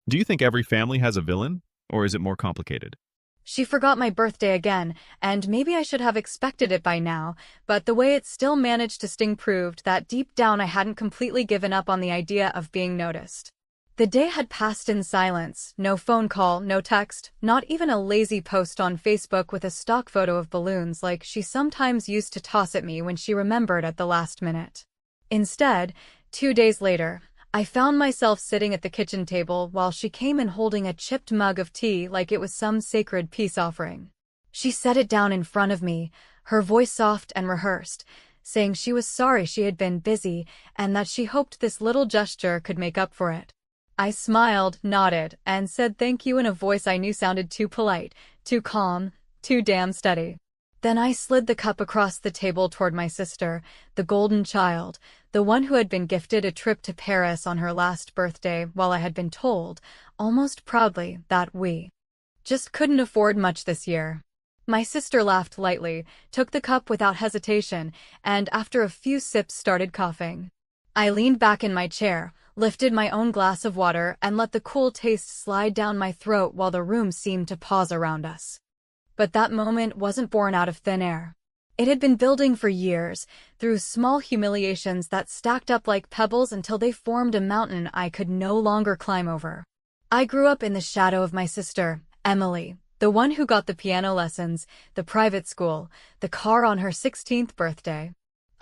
Do you think every family has a villain, or is it more complicated? She forgot my birthday again, and maybe I should have expected it by now, but the way it still managed to sting proved that deep down I hadn't completely given up on the idea of being noticed. The day had passed in silence, no phone call, no text, not even a lazy post on Facebook with a stock photo of balloons like she sometimes used to toss at me when she remembered at the last minute. Instead, 2 days later, I found myself sitting at the kitchen table while she came in holding a chipped mug of tea like it was some sacred peace offering. She set it down in front of me, her voice soft and rehearsed, saying she was sorry she had been busy and that she hoped this little gesture could make up for it. I smiled, nodded, and said thank you in a voice I knew sounded too polite, too calm, too damn steady. Then I slid the cup across the table toward my sister, the golden child, the one who had been gifted a trip to Paris on her last birthday while I had been told, almost proudly, that we just couldn't afford much this year. My sister laughed lightly, took the cup without hesitation, and after a few sips started coughing. I leaned back in my chair, lifted my own glass of water, and let the cool taste slide down my throat while the room seemed to pause around us. But that moment wasn't born out of thin air. It had been building for years, through small humiliations that stacked up like pebbles until they formed a mountain I could no longer climb over. I grew up in the shadow of my sister, Emily, the one who got the piano lessons, the private school, the car on her 16th birthday.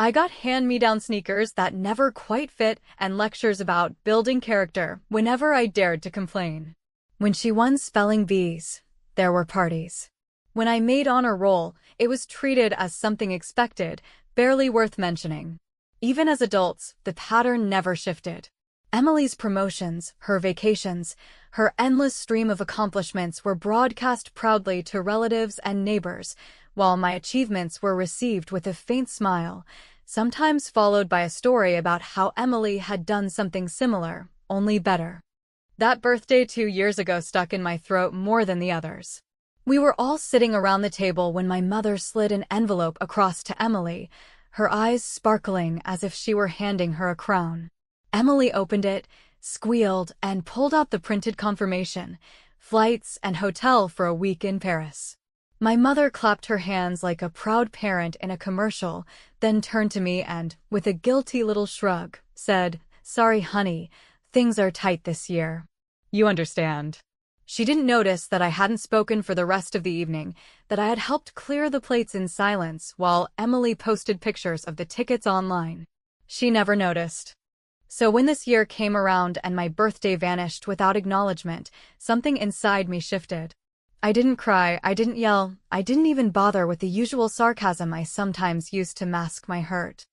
I got hand-me-down sneakers that never quite fit and lectures about building character whenever I dared to complain. When she won spelling bees, there were parties. When I made honor roll, it was treated as something expected, barely worth mentioning. Even as adults, the pattern never shifted. Emily's promotions, her vacations, her endless stream of accomplishments were broadcast proudly to relatives and neighbors, while my achievements were received with a faint smile, sometimes followed by a story about how Emily had done something similar, only better. That birthday 2 years ago stuck in my throat more than the others. We were all sitting around the table when my mother slid an envelope across to Emily, her eyes sparkling as if she were handing her a crown. Emily opened it, squealed, and pulled out the printed confirmation, flights and hotel for a week in Paris. My mother clapped her hands like a proud parent in a commercial, then turned to me and, with a guilty little shrug, said, "Sorry, honey, things are tight this year. You understand." She didn't notice that I hadn't spoken for the rest of the evening, that I had helped clear the plates in silence while Emily posted pictures of the tickets online. She never noticed. So when this year came around and my birthday vanished without acknowledgement, something inside me shifted. I didn't cry, I didn't yell, I didn't even bother with the usual sarcasm I sometimes used to mask my hurt.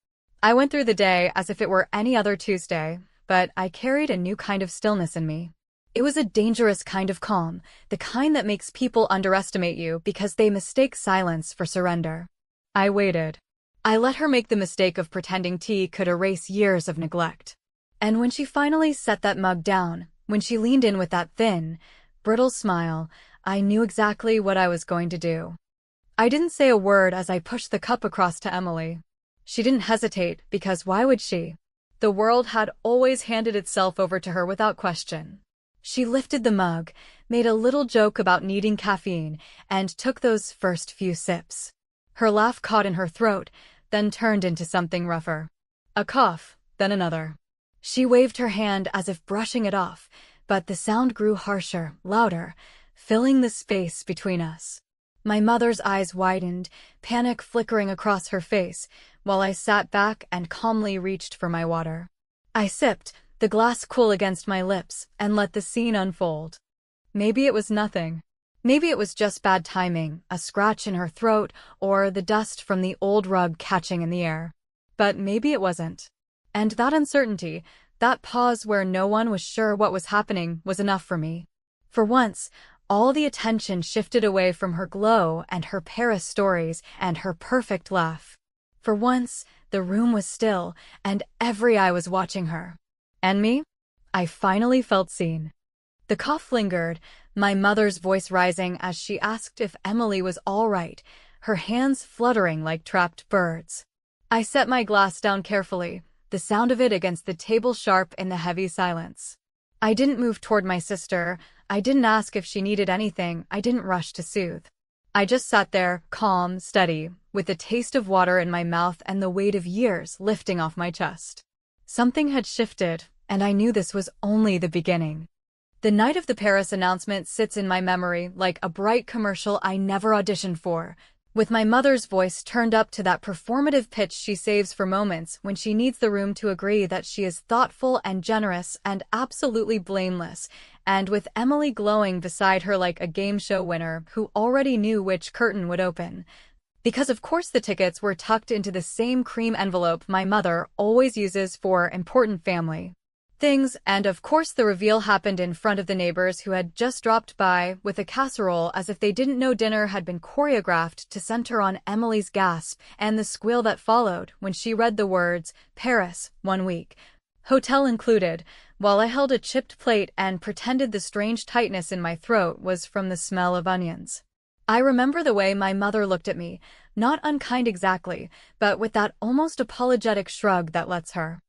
I went through the day as if it were any other Tuesday, but I carried a new kind of stillness in me. It was a dangerous kind of calm, the kind that makes people underestimate you because they mistake silence for surrender. I waited. I let her make the mistake of pretending tea could erase years of neglect. And when she finally set that mug down, when she leaned in with that thin, brittle smile, I knew exactly what I was going to do. I didn't say a word as I pushed the cup across to Emily. She didn't hesitate, because why would she? The world had always handed itself over to her without question. She lifted the mug, made a little joke about needing caffeine, and took those first few sips. Her laugh caught in her throat, then turned into something rougher. A cough, then another. She waved her hand as if brushing it off, but the sound grew harsher, louder, filling the space between us. My mother's eyes widened, panic flickering across her face, while I sat back and calmly reached for my water. I sipped, the glass cool against my lips, and let the scene unfold. Maybe it was nothing. Maybe it was just bad timing, a scratch in her throat, or the dust from the old rug catching in the air. But maybe it wasn't. And that uncertainty, that pause where no one was sure what was happening, was enough for me. For once, all the attention shifted away from her glow and her Paris stories and her perfect laugh. For once, the room was still, and every eye was watching her. And me? I finally felt seen. The cough lingered, my mother's voice rising as she asked if Emily was all right, her hands fluttering like trapped birds. I set my glass down carefully, the sound of it against the table sharp in the heavy silence. I didn't move toward my sister. I didn't ask if she needed anything. I didn't rush to soothe. I just sat there, calm, steady, with the taste of water in my mouth and the weight of years lifting off my chest. Something had shifted, and I knew this was only the beginning. The night of the Paris announcement sits in my memory like a bright commercial I never auditioned for, with my mother's voice turned up to that performative pitch she saves for moments when she needs the room to agree that she is thoughtful and generous and absolutely blameless, and with Emily glowing beside her like a game show winner who already knew which curtain would open. Because of course the tickets were tucked into the same cream envelope my mother always uses for important family things, and of course the reveal happened in front of the neighbors who had just dropped by with a casserole as if they didn't know dinner had been choreographed to center on Emily's gasp and the squeal that followed when she read the words, "Paris, 1 week. Hotel included," while I held a chipped plate and pretended the strange tightness in my throat was from the smell of onions. I remember the way my mother looked at me, not unkind exactly, but with that almost apologetic shrug that lets her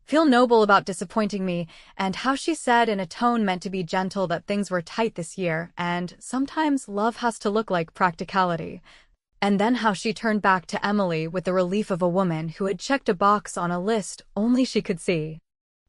feel noble about disappointing me, and how she said in a tone meant to be gentle that things were tight this year, and sometimes love has to look like practicality. And then how she turned back to Emily with the relief of a woman who had checked a box on a list only she could see.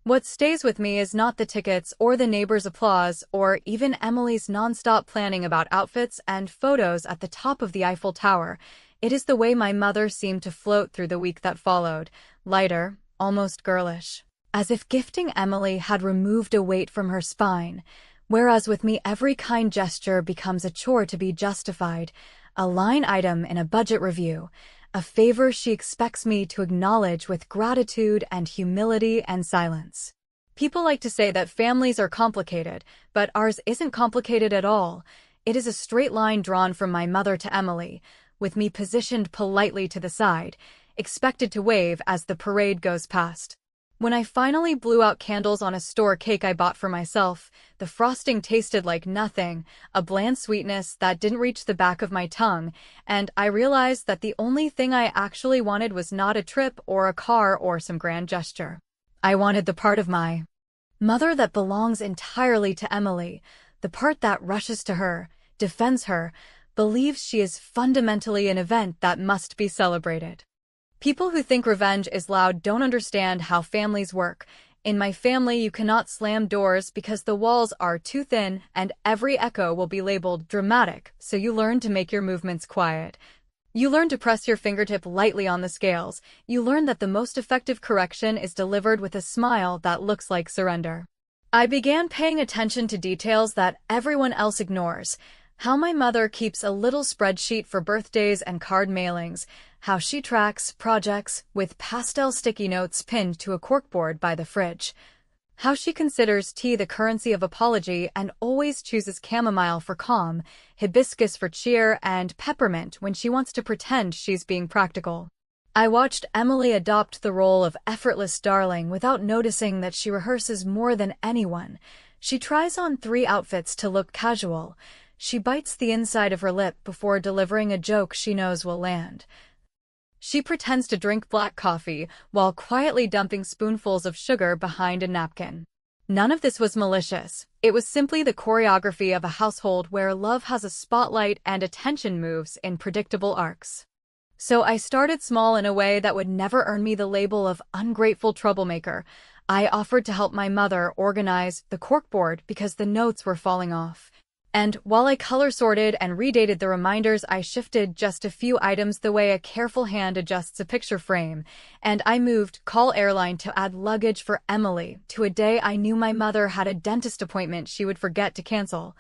What stays with me is not the tickets or the neighbors' applause or even Emily's nonstop planning about outfits and photos at the top of the Eiffel Tower. It is the way my mother seemed to float through the week that followed, lighter, almost girlish, as if gifting Emily had removed a weight from her spine, whereas with me every kind gesture becomes a chore to be justified, a line item in a budget review, a favor she expects me to acknowledge with gratitude and humility and silence. People like to say that families are complicated, but ours isn't complicated at all. It is a straight line drawn from my mother to Emily, with me positioned politely to the side, expected to wave as the parade goes past. When I finally blew out candles on a store cake I bought for myself, the frosting tasted like nothing, a bland sweetness that didn't reach the back of my tongue, and I realized that the only thing I actually wanted was not a trip or a car or some grand gesture. I wanted the part of my mother that belongs entirely to Emily, the part that rushes to her, defends her, believes she is fundamentally an event that must be celebrated. People who think revenge is loud don't understand how families work. In my family, you cannot slam doors because the walls are too thin and every echo will be labeled dramatic, so you learn to make your movements quiet. You learn to press your fingertip lightly on the scales. You learn that the most effective correction is delivered with a smile that looks like surrender. I began paying attention to details that everyone else ignores. How my mother keeps a little spreadsheet for birthdays and card mailings, how she tracks projects with pastel sticky notes pinned to a corkboard by the fridge, how she considers tea the currency of apology and always chooses chamomile for calm, hibiscus for cheer, and peppermint when she wants to pretend she's being practical. I watched Emily adopt the role of effortless darling without noticing that she rehearses more than anyone. She tries on 3 outfits to look casual. She bites the inside of her lip before delivering a joke she knows will land. She pretends to drink black coffee while quietly dumping spoonfuls of sugar behind a napkin. None of this was malicious. It was simply the choreography of a household where love has a spotlight and attention moves in predictable arcs. So I started small in a way that would never earn me the label of ungrateful troublemaker. I offered to help my mother organize the corkboard because the notes were falling off. And while I color sorted and redated the reminders, I shifted just a few items the way a careful hand adjusts a picture frame, and I moved call airline to add luggage for Emily to a day I knew my mother had a dentist appointment she would forget to cancel.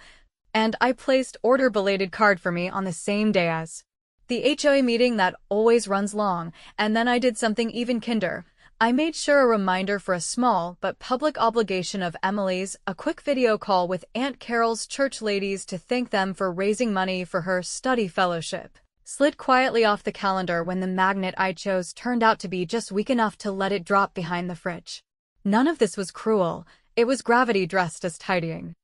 And I placed order belated card for me on the same day as the HOA meeting that always runs long, and then I did something even kinder. I made sure a reminder for a small but public obligation of Emily's, a quick video call with Aunt Carol's church ladies to thank them for raising money for her study fellowship, slid quietly off the calendar when the magnet I chose turned out to be just weak enough to let it drop behind the fridge. None of this was cruel. It was gravity dressed as tidying.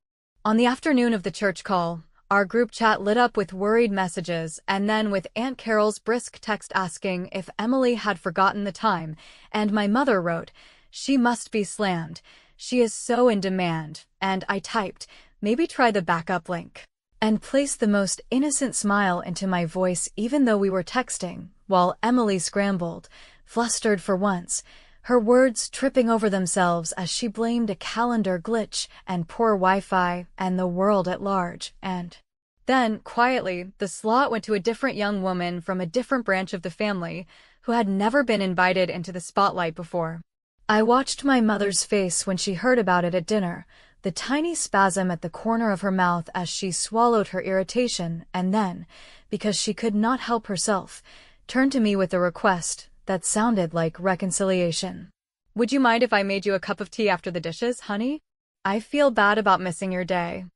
On the afternoon of the church call, our group chat lit up with worried messages, and then with Aunt Carol's brisk text asking if Emily had forgotten the time, and my mother wrote, "She must be slammed. She is so in demand, and I typed, maybe try the backup link, and placed the most innocent smile into my voice even though we were texting, while Emily scrambled, flustered for once, her words tripping over themselves as she blamed a calendar glitch and poor Wi-Fi and the world at large, and then, quietly, the slot went to a different young woman from a different branch of the family who had never been invited into the spotlight before. I watched my mother's face when she heard about it at dinner, the tiny spasm at the corner of her mouth as she swallowed her irritation, and then, because she could not help herself, turned to me with a request that sounded like reconciliation. Would you mind if I made you a cup of tea after the dishes, honey? I feel bad about missing your day.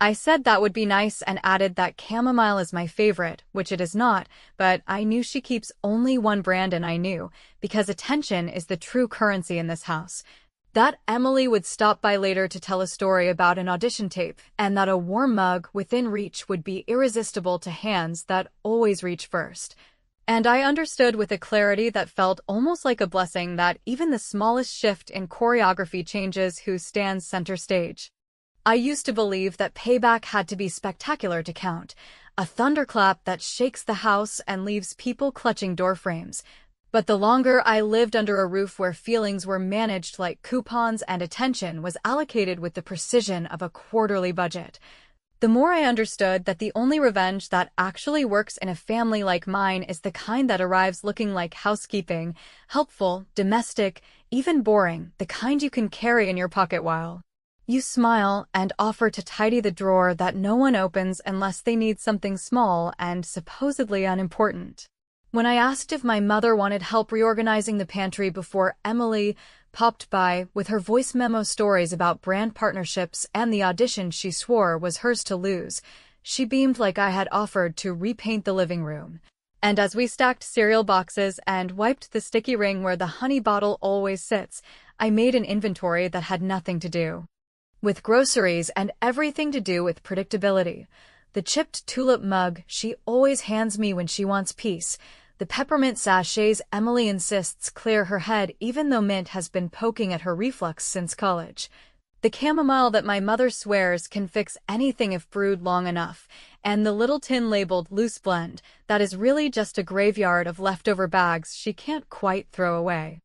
I said that would be nice and added that chamomile is my favorite, which it is not, but I knew she keeps only one brand and I knew, because attention is the true currency in this house, that Emily would stop by later to tell a story about an audition tape, and that a warm mug within reach would be irresistible to hands that always reach first. And I understood with a clarity that felt almost like a blessing that even the smallest shift in choreography changes who stands center stage. I used to believe that payback had to be spectacular to count, a thunderclap that shakes the house and leaves people clutching door frames. But the longer I lived under a roof where feelings were managed like coupons and attention was allocated with the precision of a quarterly budget, the more I understood that the only revenge that actually works in a family like mine is the kind that arrives looking like housekeeping, helpful, domestic, even boring, the kind you can carry in your pocket while you smile and offer to tidy the drawer that no one opens unless they need something small and supposedly unimportant. When I asked if my mother wanted help reorganizing the pantry before Emily popped by with her voice memo stories about brand partnerships and the audition she swore was hers to lose, she beamed like I had offered to repaint the living room. And as we stacked cereal boxes and wiped the sticky ring where the honey bottle always sits, I made an inventory that had nothing to do with groceries and everything to do with predictability. The chipped tulip mug she always hands me when she wants peace, the peppermint sachets Emily insists clear her head even though mint has been poking at her reflux since college, the chamomile that my mother swears can fix anything if brewed long enough, and the little tin labeled loose blend that is really just a graveyard of leftover bags she can't quite throw away.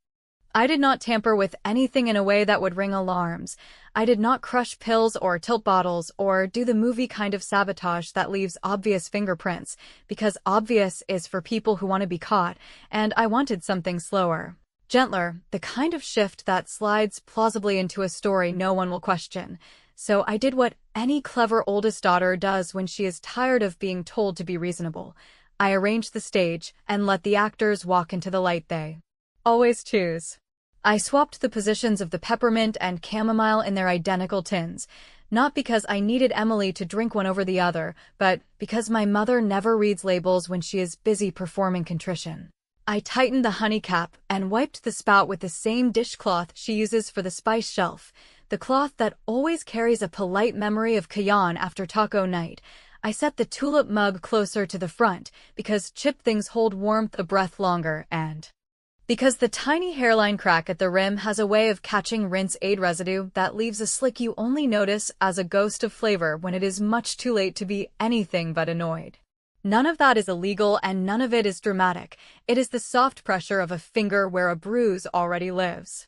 I did not tamper with anything in a way that would ring alarms. I did not crush pills or tilt bottles or do the movie kind of sabotage that leaves obvious fingerprints, because obvious is for people who want to be caught, and I wanted something slower, gentler, the kind of shift that slides plausibly into a story no one will question. So I did what any clever oldest daughter does when she is tired of being told to be reasonable. I arranged the stage and let the actors walk into the light they always choose. I swapped the positions of the peppermint and chamomile in their identical tins, not because I needed Emily to drink one over the other, but because my mother never reads labels when she is busy performing contrition. I tightened the honey cap and wiped the spout with the same dishcloth she uses for the spice shelf, the cloth that always carries a polite memory of Cayenne after taco night. I set the tulip mug closer to the front because chip things hold warmth a breath longer, and because the tiny hairline crack at the rim has a way of catching rinse aid residue that leaves a slick you only notice as a ghost of flavor when it is much too late to be anything but annoyed. None of that is illegal and none of it is dramatic. It is the soft pressure of a finger where a bruise already lives.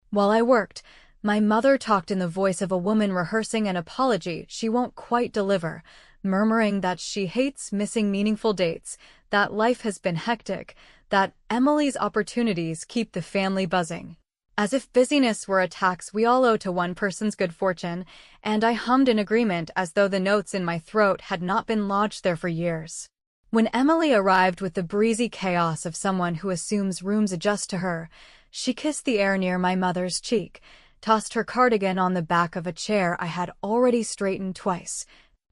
While I worked, my mother talked in the voice of a woman rehearsing an apology she won't quite deliver, murmuring that she hates missing meaningful dates, that life has been hectic, that Emily's opportunities keep the family buzzing. As if busyness were a tax we all owe to one person's good fortune, and I hummed in agreement as though the notes in my throat had not been lodged there for years. When Emily arrived with the breezy chaos of someone who assumes rooms adjust to her, she kissed the air near my mother's cheek, tossed her cardigan on the back of a chair I had already straightened twice,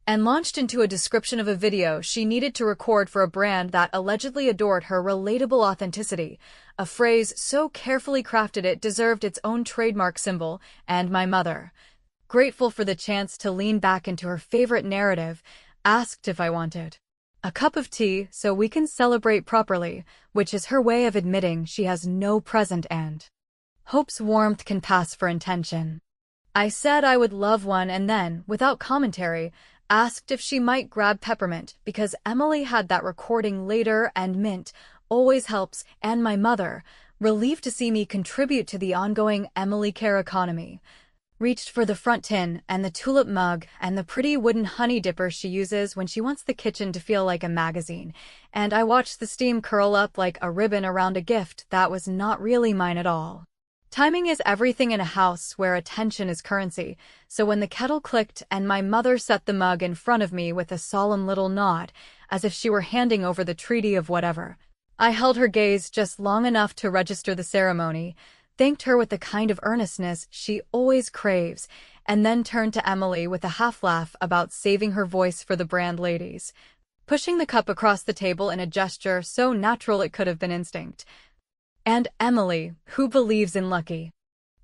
and launched into a description of a video she needed to record for a brand that allegedly adored her relatable authenticity, a phrase so carefully crafted it deserved its own trademark symbol, and my mother, grateful for the chance to lean back into her favorite narrative, asked if I wanted a cup of tea so we can celebrate properly, which is her way of admitting she has no present and hopes warmth can pass for intention. I said I would love one and then, without commentary, asked if she might grab peppermint because Emily had that recording later and mint always helps, and my mother, relieved to see me contribute to the ongoing Emily Care economy, reached for the front tin and the tulip mug and the pretty wooden honey dipper she uses when she wants the kitchen to feel like a magazine, and I watched the steam curl up like a ribbon around a gift that was not really mine at all. Timing is everything in a house where attention is currency, so when the kettle clicked and my mother set the mug in front of me with a solemn little nod, as if she were handing over the treaty of whatever, I held her gaze just long enough to register the ceremony, thanked her with the kind of earnestness she always craves, and then turned to Emily with a half-laugh about saving her voice for the brand ladies, pushing the cup across the table in a gesture so natural it could have been instinct. And Emily, who believes in lucky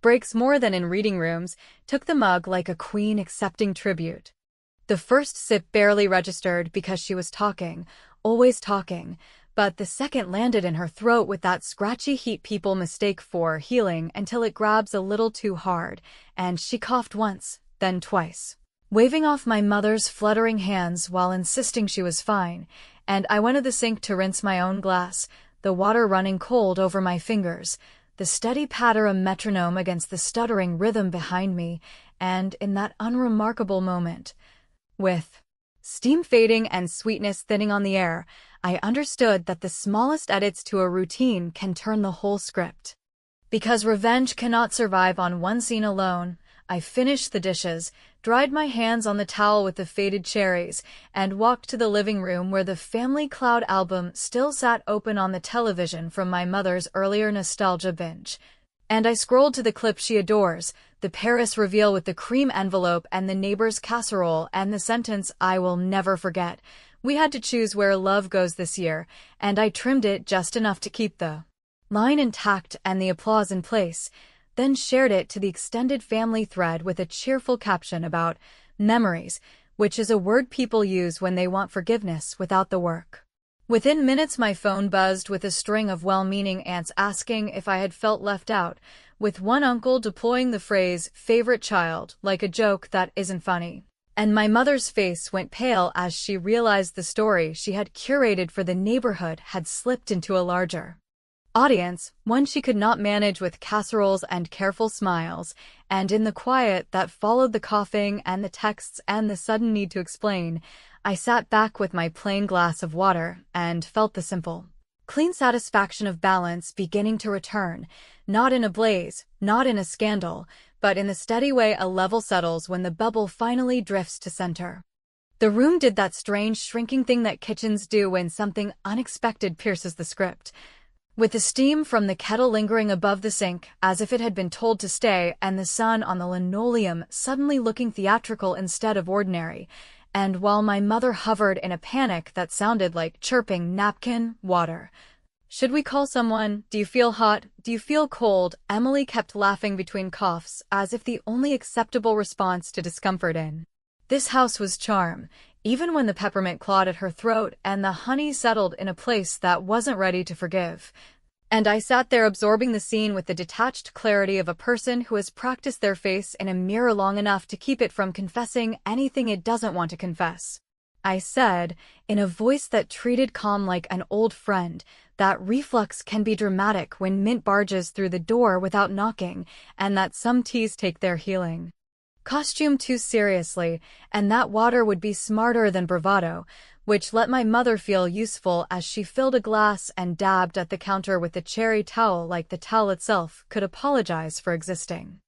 breaks more than in reading rooms, took the mug like a queen accepting tribute. The first sip barely registered because she was talking, always talking, but the second landed in her throat with that scratchy heat people mistake for healing until it grabs a little too hard, and she coughed once, then twice, waving off my mother's fluttering hands while insisting she was fine, and I went to the sink to rinse my own glass, the water running cold over my fingers, the steady patter a metronome against the stuttering rhythm behind me, and in that unremarkable moment, with steam fading and sweetness thinning on the air, I understood that the smallest edits to a routine can turn the whole script. Because revenge cannot survive on one scene alone, I finished the dishes, dried my hands on the towel with the faded cherries, and walked to the living room where the Family Cloud album still sat open on the television from my mother's earlier nostalgia binge. And I scrolled to the clip she adores, the Paris reveal with the cream envelope and the neighbor's casserole and the sentence I will never forget. We had to choose where love goes this year, and I trimmed it just enough to keep the line intact and the applause in place, then shared it to the extended family thread with a cheerful caption about memories, which is a word people use when they want forgiveness without the work. Within minutes my phone buzzed with a string of well-meaning aunts asking if I had felt left out, with one uncle deploying the phrase favorite child like a joke that isn't funny. And my mother's face went pale as she realized the story she had curated for the neighborhood had slipped into a larger audience, one she could not manage with casseroles and careful smiles, and in the quiet that followed the coughing and the texts and the sudden need to explain, I sat back with my plain glass of water and felt the simple, clean satisfaction of balance beginning to return, not in a blaze, not in a scandal, but in the steady way a level settles when the bubble finally drifts to center. The room did that strange shrinking thing that kitchens do when something unexpected pierces the script. With the steam from the kettle lingering above the sink as if it had been told to stay and the sun on the linoleum suddenly looking theatrical instead of ordinary, and while my mother hovered in a panic that sounded like chirping napkin, water. Should we call someone? Do you feel hot? Do you feel cold? Emily kept laughing between coughs as if the only acceptable response to discomfort in this house was charm, even when the peppermint clawed at her throat and the honey settled in a place that wasn't ready to forgive. And I sat there absorbing the scene with the detached clarity of a person who has practiced their face in a mirror long enough to keep it from confessing anything it doesn't want to confess. I said, in a voice that treated calm like an old friend, that reflux can be dramatic when mint barges through the door without knocking, and that some teas take their healing costume too seriously, and that water would be smarter than bravado, which let my mother feel useful as she filled a glass and dabbed at the counter with the cherry towel like the towel itself could apologize for existing.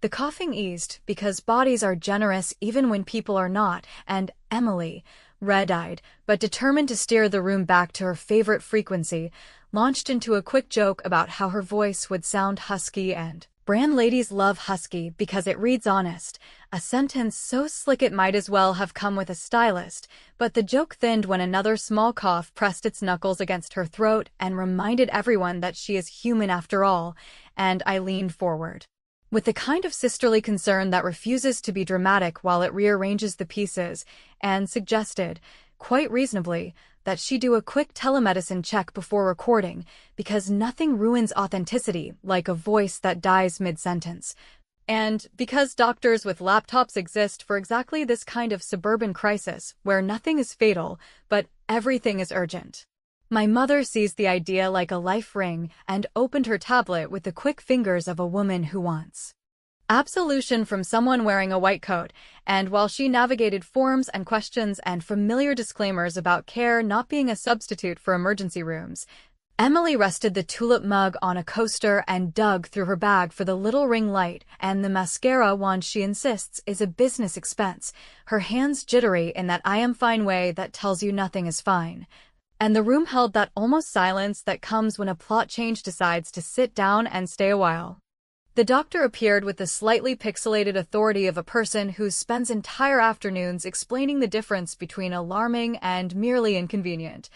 The coughing eased because bodies are generous even when people are not, and Emily, red-eyed but determined to steer the room back to her favorite frequency, launched into a quick joke about how her voice would sound husky and brand ladies love husky because it reads honest, a sentence so slick it might as well have come with a stylist, but the joke thinned when another small cough pressed its knuckles against her throat and reminded everyone that she is human after all, and I leaned forward with the kind of sisterly concern that refuses to be dramatic while it rearranges the pieces, and suggested, quite reasonably, that she do a quick telemedicine check before recording, because nothing ruins authenticity like a voice that dies mid-sentence. And because doctors with laptops exist for exactly this kind of suburban crisis, where nothing is fatal, but everything is urgent. My mother sees the idea like a life ring and opened her tablet with the quick fingers of a woman who wants absolution from someone wearing a white coat, and while she navigated forms and questions and familiar disclaimers about care not being a substitute for emergency rooms, Emily rested the tulip mug on a coaster and dug through her bag for the little ring light and the mascara wand she insists is a business expense, her hands jittery in that I am fine way that tells you nothing is fine. And the room held that almost silence that comes when a plot change decides to sit down and stay a while. The doctor appeared with the slightly pixelated authority of a person who spends entire afternoons explaining the difference between alarming and merely inconvenient.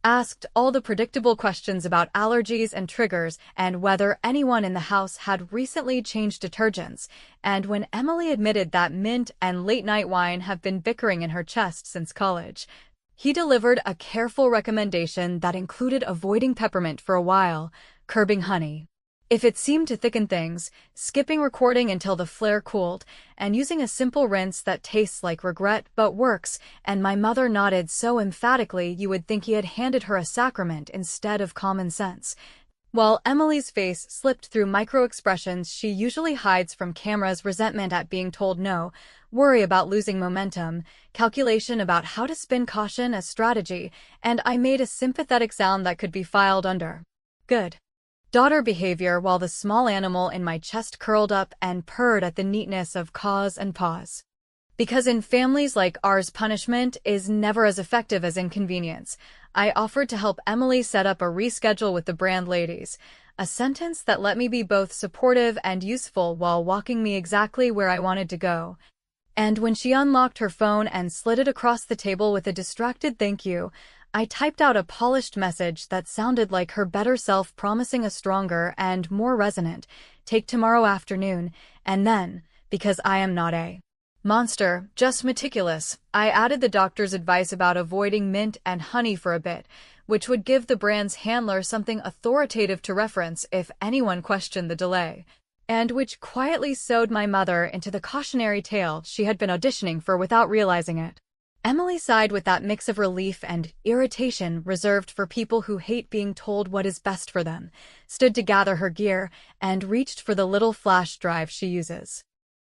Asked all the predictable questions about allergies and triggers and whether anyone in the house had recently changed detergents, and when Emily admitted that mint and late-night wine have been bickering in her chest since college, he delivered a careful recommendation that included avoiding peppermint for a while, curbing honey, if it seemed to thicken things, skipping recording until the flare cooled, and using a simple rinse that tastes like regret but works, and my mother nodded so emphatically you would think he had handed her a sacrament instead of common sense. While Emily's face slipped through micro-expressions she usually hides from cameras, resentment at being told no, worry about losing momentum, calculation about how to spin caution as strategy, and I made a sympathetic sound that could be filed under good daughter behavior while the small animal in my chest curled up and purred at the neatness of cause and pause. Because in families like ours punishment is never as effective as inconvenience, I offered to help Emily set up a reschedule with the brand ladies, a sentence that let me be both supportive and useful while walking me exactly where I wanted to go. And when she unlocked her phone and slid it across the table with a distracted thank you, I typed out a polished message that sounded like her better self promising a stronger and more resonant, take tomorrow afternoon, and then, because I am not a monster, just meticulous, I added the doctor's advice about avoiding mint and honey for a bit, which would give the brand's handler something authoritative to reference if anyone questioned the delay, and which quietly sewed my mother into the cautionary tale she had been auditioning for without realizing it. Emily sighed with that mix of relief and irritation reserved for people who hate being told what is best for them, stood to gather her gear, and reached for the little flash drive she uses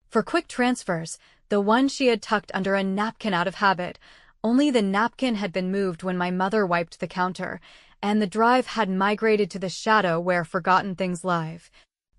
for quick transfers, the one she had tucked under a napkin out of habit. Only the napkin had been moved when my mother wiped the counter, and the drive had migrated to the shadow where forgotten things live.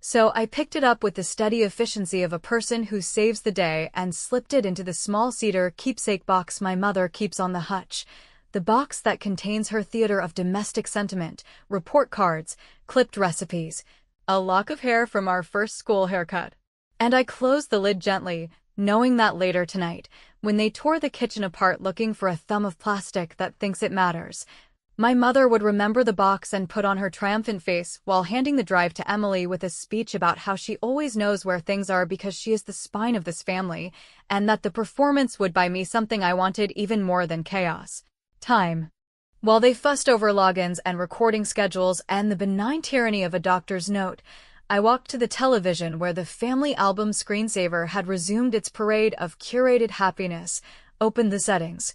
So I picked it up with the steady efficiency of a person who saves the day and slipped it into the small cedar keepsake box my mother keeps on the hutch, the box that contains her theater of domestic sentiment, report cards, clipped recipes, a lock of hair from our first school haircut. And I closed the lid gently, knowing that later tonight, when they tore the kitchen apart looking for a thumb of plastic that thinks it matters, my mother would remember the box and put on her triumphant face while handing the drive to Emily with a speech about how she always knows where things are because she is the spine of this family, and that the performance would buy me something I wanted even more than chaos. Time. While they fussed over logins and recording schedules and the benign tyranny of a doctor's note, I walked to the television where the family album screensaver had resumed its parade of curated happiness, opened the settings,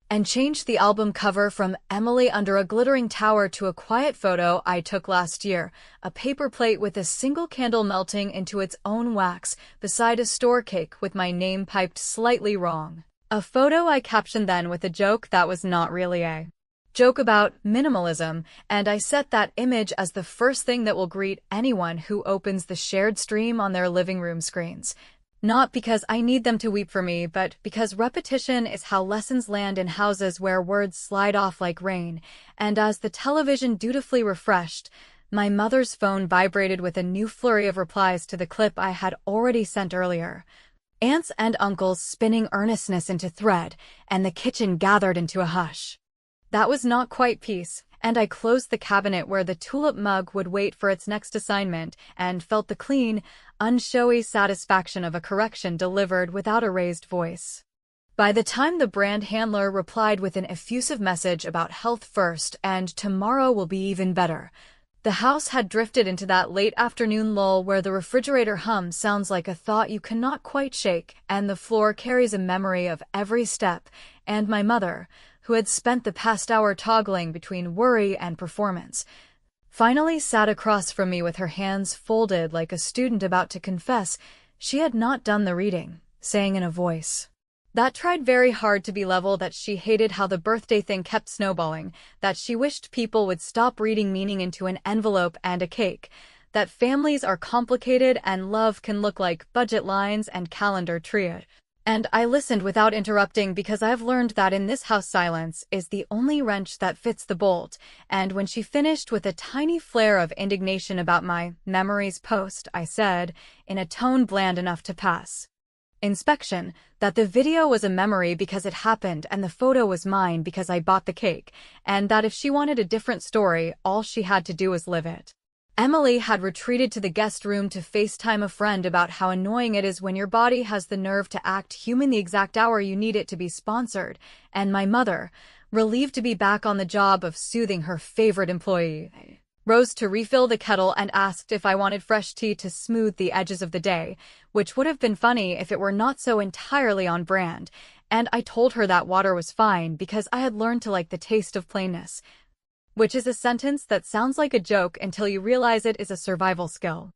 and changed the album cover from Emily under a glittering tower to a quiet photo I took last year, a paper plate with a single candle melting into its own wax beside a store cake with my name piped slightly wrong. A photo I captioned then with a joke that was not really a joke about minimalism, and I set that image as the first thing that will greet anyone who opens the shared stream on their living room screens. Not because I need them to weep for me, but because repetition is how lessons land in houses where words slide off like rain, and as the television dutifully refreshed, my mother's phone vibrated with a new flurry of replies to the clip I had already sent earlier. Aunts and uncles spinning earnestness into thread, and the kitchen gathered into a hush. That was not quite peace, and I closed the cabinet where the tulip mug would wait for its next assignment and felt the clean, unshowy satisfaction of a correction delivered without a raised voice. By the time the brand handler replied with an effusive message about health first and tomorrow will be even better, The house had drifted into that late afternoon lull where the refrigerator hum sounds like a thought you cannot quite shake, and the floor carries a memory of every step, and my mother, who had spent the past hour toggling between worry and performance, finally sat across from me with her hands folded like a student about to confess she had not done the reading, saying in a voice that tried very hard to be level that she hated how the birthday thing kept snowballing, that she wished people would stop reading meaning into an envelope and a cake, that families are complicated and love can look like budget lines and calendar triage. And I listened without interrupting because I've learned that in this house silence is the only wrench that fits the bolt, and when she finished with a tiny flare of indignation about my memories post, I said, in a tone bland enough to pass inspection, that the video was a memory because it happened and the photo was mine because I bought the cake, and that if she wanted a different story, all she had to do was live it. Emily had retreated to the guest room to FaceTime a friend about how annoying it is when your body has the nerve to act human the exact hour you need it to be sponsored, and my mother, relieved to be back on the job of soothing her favorite employee, rose to refill the kettle and asked if I wanted fresh tea to smooth the edges of the day, which would have been funny if it were not so entirely on brand, and I told her that water was fine because I had learned to like the taste of plainness, which is a sentence that sounds like a joke until you realize it is a survival skill.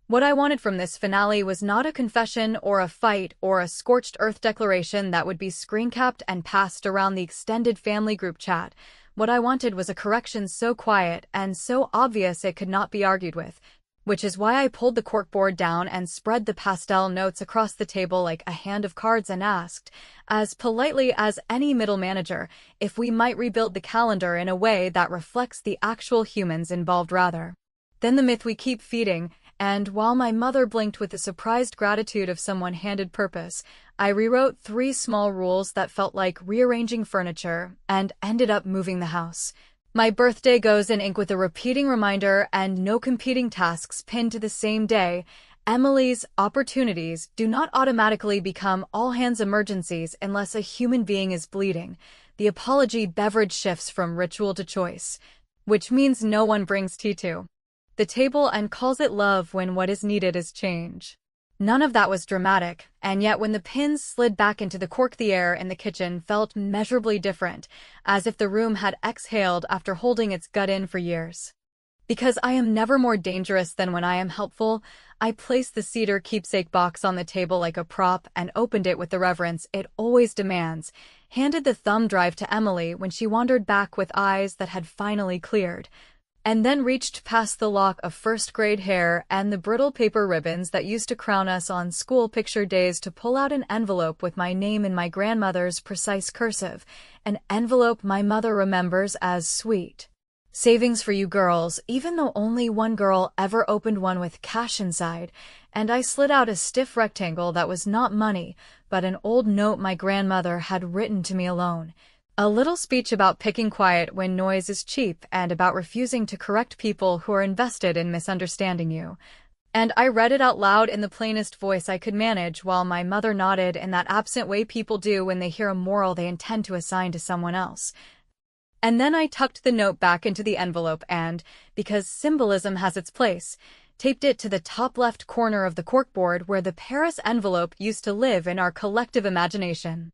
What I wanted from this finale was not a confession or a fight or a scorched earth declaration that would be screencapped and passed around the extended family group chat. What I wanted was a correction so quiet and so obvious it could not be argued with, which is why I pulled the corkboard down and spread the pastel notes across the table like a hand of cards and asked, as politely as any middle manager, if we might rebuild the calendar in a way that reflects the actual humans involved rather than the myth we keep feeding. And while my mother blinked with the surprised gratitude of someone handed purpose, I rewrote 3 small rules that felt like rearranging furniture and ended up moving the house. My birthday goes in ink with a repeating reminder and no competing tasks pinned to the same day. Emily's opportunities do not automatically become all-hands emergencies unless a human being is bleeding. The apology beverage shifts from ritual to choice, which means no one brings tea to the table and calls it love when what is needed is change. None of that was dramatic, and yet when the pins slid back into the cork, the air in the kitchen felt measurably different, as if the room had exhaled after holding its gut in for years. Because I am never more dangerous than when I am helpful, I placed the cedar keepsake box on the table like a prop and opened it with the reverence it always demands, handed the thumb drive to Emily when she wandered back with eyes that had finally cleared, and then reached past the lock of first-grade hair and the brittle paper ribbons that used to crown us on school picture days to pull out an envelope with my name in my grandmother's precise cursive, an envelope my mother remembers as sweet savings for you girls, even though only one girl ever opened one with cash inside, and I slid out a stiff rectangle that was not money, but an old note my grandmother had written to me alone. A little speech about picking quiet when noise is cheap and about refusing to correct people who are invested in misunderstanding you. And I read it out loud in the plainest voice I could manage while my mother nodded in that absent way people do when they hear a moral they intend to assign to someone else. And then I tucked the note back into the envelope and, because symbolism has its place, taped it to the top left corner of the corkboard where the Paris envelope used to live in our collective imagination.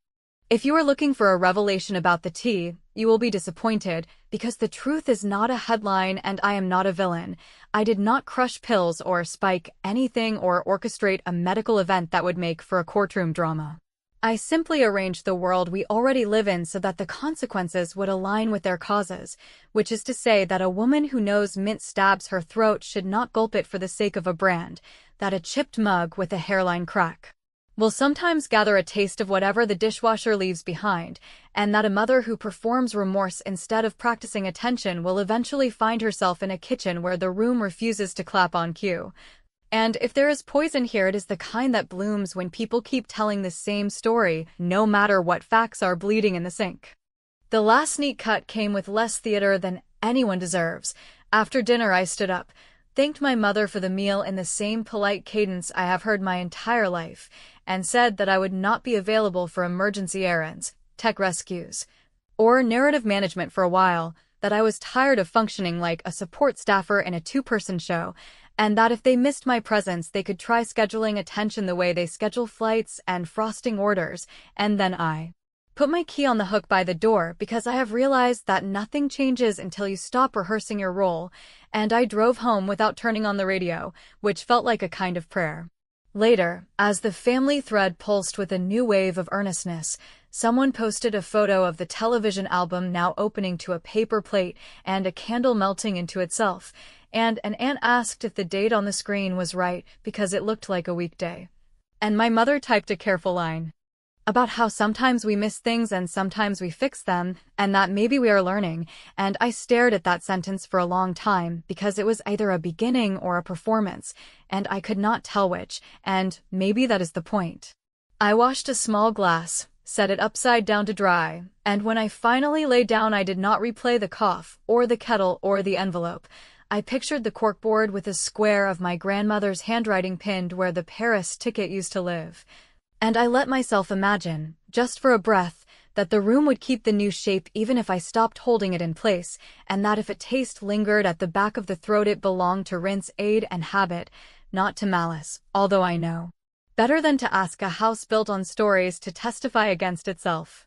If you are looking for a revelation about the tea, you will be disappointed, because the truth is not a headline and I am not a villain. I did not crush pills or spike anything or orchestrate a medical event that would make for a courtroom drama. I simply arranged the world we already live in so that the consequences would align with their causes, which is to say that a woman who knows mint stabs her throat should not gulp it for the sake of a brand, that a chipped mug with a hairline crack will sometimes gather a taste of whatever the dishwasher leaves behind, and that a mother who performs remorse instead of practicing attention will eventually find herself in a kitchen where the room refuses to clap on cue. And if there is poison here, it is the kind that blooms when people keep telling the same story, no matter what facts are bleeding in the sink. The last neat cut came with less theater than anyone deserves. After dinner I stood up, thanked my mother for the meal in the same polite cadence I have heard my entire life, and said that I would not be available for emergency errands, tech rescues, or narrative management for a while. that I was tired of functioning like a support staffer in a two-person show, and that if they missed my presence, they could try scheduling attention the way they schedule flights and frosting orders, and then I put my key on the hook by the door because I have realized that nothing changes until you stop rehearsing your role, and I drove home without turning on the radio, which felt like a kind of prayer. Later, as the family thread pulsed with a new wave of earnestness, someone posted a photo of the television album now opening to a paper plate and a candle melting into itself, and an aunt asked if the date on the screen was right because it looked like a weekday. And my mother typed a careful line about how sometimes we miss things and sometimes we fix them, and that maybe we are learning, and I stared at that sentence for a long time because it was either a beginning or a performance, and I could not tell which, and maybe that is the point. I washed a small glass, set it upside down to dry, and when I finally lay down I did not replay the cough, or the kettle, or the envelope. I pictured the corkboard with a square of my grandmother's handwriting pinned where the Paris ticket used to live. And I let myself imagine, just for a breath, that the room would keep the new shape even if I stopped holding it in place, and that if a taste lingered at the back of the throat it belonged to rinse, aid, and habit, not to malice, although I know better than to ask a house built on stories to testify against itself.